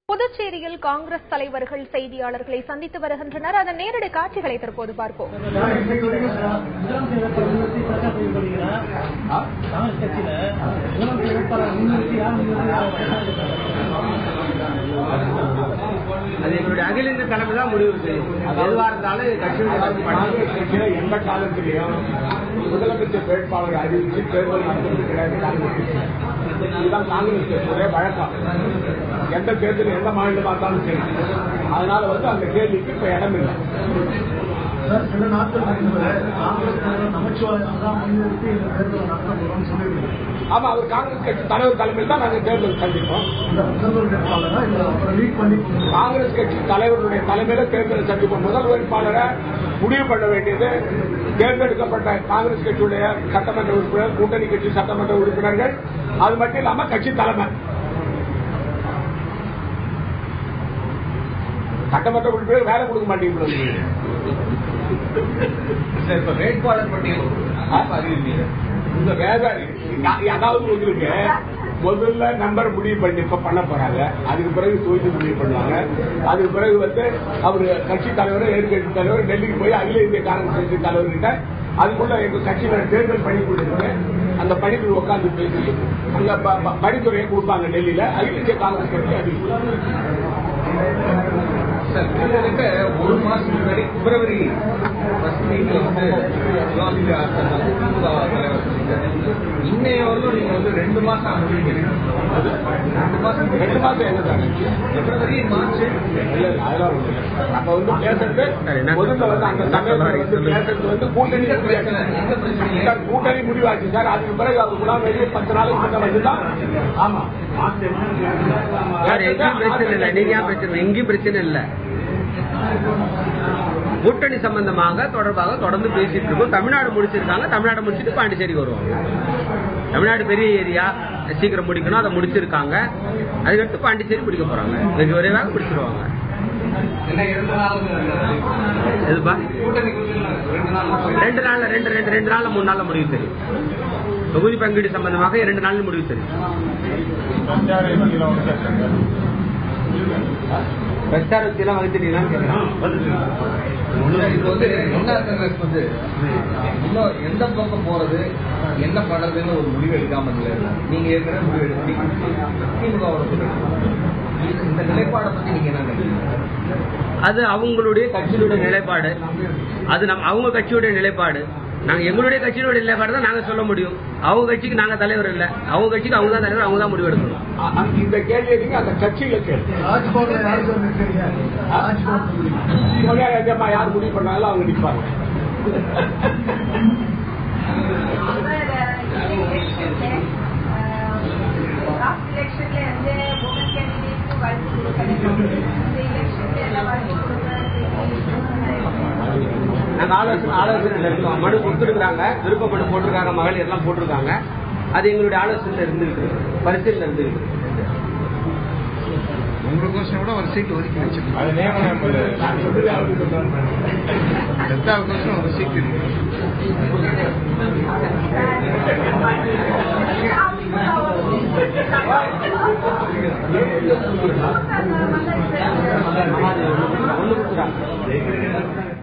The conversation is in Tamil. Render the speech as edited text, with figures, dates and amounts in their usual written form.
புதுச்சேரியில் காங்கிரஸ் தலைவர்கள் செய்தியாளர்களை சந்தித்து வருகின்றனர். அதன் நேரடி காட்சிகளை தற்போது பார்ப்போம். அது எங்களுடைய அகில இந்திய தலைமை தான் முடிவு செய்யும். எதுவாக இருந்தாலும் கட்சியில் எந்த காலத்திலையும் முதலமைச்சர் வேட்பாளரை அறிவித்து தேர்தல் நடத்துவது கிடையாது. இதுதான் காங்கிரஸ் ஒரே வழக்கம். எந்த தேர்தல் எந்த மாநிலமாக இருந்தாலும் சரி. அதனால அந்த கேள்விக்கு இப்ப இடம் இல்லை. சில நாட்கள் ஆமா, அவர் காங்கிரஸ் கட்சி தலைவர் தலைமையில் தான் நாங்கள் தேர்தல் சந்திப்போம். காங்கிரஸ் கட்சி தலைவருடைய தலைமையில தேர்தல் சந்திப்போம். முதல் வேட்பாளரை முடிவு பண்ண வேண்டியது தேர்ந்தெடுக்கப்பட்ட காங்கிரஸ் கட்சியுடைய சட்டமன்ற உறுப்பினர், கூட்டணி கட்சி சட்டமன்ற உறுப்பினர்கள், அது மட்டும் இல்லாம கட்சி தலைமை. சட்டமன்ற உறுப்பினர் வேலை கொடுக்க மாட்டேங்குது. இப்ப வேட்பாளர் பட்டியல் அதாவது உங்களுக்கு முதல்ல நம்பர் முடிவு பண்ணி பண்ண போறாங்க. அதுக்கு பிறகு தொகுதி முடிவு பண்ணுவாங்க. அதுக்கு பிறகு அவரு கட்சி தலைவர், எதிர்கட்சி தலைவர் டெல்லிக்கு போய் அகில இந்திய காங்கிரஸ் கட்சி தலைவர்கிட்ட அதுக்குள்ள எங்க கட்சியில தேர்தல் பணிக்குழு இருக்கு. அந்த பணிக்குழு உட்கார்ந்து பேசி அங்க பணித்துறையை கொடுப்பாங்க டெல்லியில. அகில இந்திய காங்கிரஸ் கட்சி அறிவிக்கும். ஒரு மாசம் முன்னாடி பிப்ரவரி இன்னைய வரலும் நீங்க 2 மாசம் அனுபவிக்கிறீங்க. 2 மாசம் என்ன பிப்ரவரி மார்ச் அப்ப பேசுறது அந்த சமயத்துல பேசுறது கூட்டணி முடிவாச்சு சார். அதுக்கு பிறகு அவங்க 10 நாளுக்கு முன்ன வந்துதான். ஆமா, எங்கேயும் பிரச்சனை இல்ல. கூட்டணி சம்பந்தமாக தொடர்பாக தொடர்ந்து பேசிட்டு இருக்கோம். தமிழ்நாடு முடிச்சிருக்காங்க. தமிழ்நாடு முடிச்சுட்டு பாண்டிச்சேரி வருவாங்க. தமிழ்நாடு பெரிய ஏரியா, சீக்கிரம் முடிக்கணும். அதை முடிச்சிருக்காங்க. அதுக்கடுத்து பாண்டிச்சேரி முடிக்க போறாங்க. வெகு விரைவாக முடிச்சிருவாங்க. 2 நாள்ல 3 நாள்ல முடிவு தெரியும். தொகுதி பங்கீடு சம்பந்தமாக 2 நாள் முடிவு தெரியும். பிரச்சாரத்தெல்லாம் வந்துட்டீங்களான்னு கேட்கிறேன். இன்னும் எந்த பக்கம் போறது, என்ன பண்றதுன்னு ஒரு முடிவு எடுக்காம இல்லை. நீங்க ஏற்கனவே முடிவு எடுத்து திமுக இந்த நிலைப்பாடை பத்தி நீங்க என்ன நினைக்கிறீங்க? அது அவங்களுடைய கட்சியுடைய நிலைப்பாடு. அது அவங்க கட்சியுடைய நிலைப்பாடு. நாங்க எங்களுடைய கட்சியோட நிலைப்பாடு தான் நாங்க சொல்ல முடியும். அவங்க கட்சிக்கு நாங்க தலைவர் இல்ல. அவங்க கட்சிக்கு அவங்க தான் தலைவர். அவங்க தான் முடிவு எடுக்கணும். இந்த கேள்வி அந்த கட்சியில யார் முடிவு பண்ணாலும் அவங்க நிற்பாங்க. நாங்க ஆலோசனை இருக்கோம். மனு கொடுத்துருக்காங்க, விருப்பப்பட்டு போட்டிருக்காங்க, மகளிர் எல்லாம் போட்டிருக்காங்க. அது எங்களுடைய ஆலோசனை இருந்துருக்கு, பரிசீலனை இருந்துருக்கு. உங்களுக்கோசம் கூட ஒரு சீட் ஒதுக்கி வச்சிருக்கோம். ஒரு சீட் ஒண்ணு கொடுக்குறாங்க.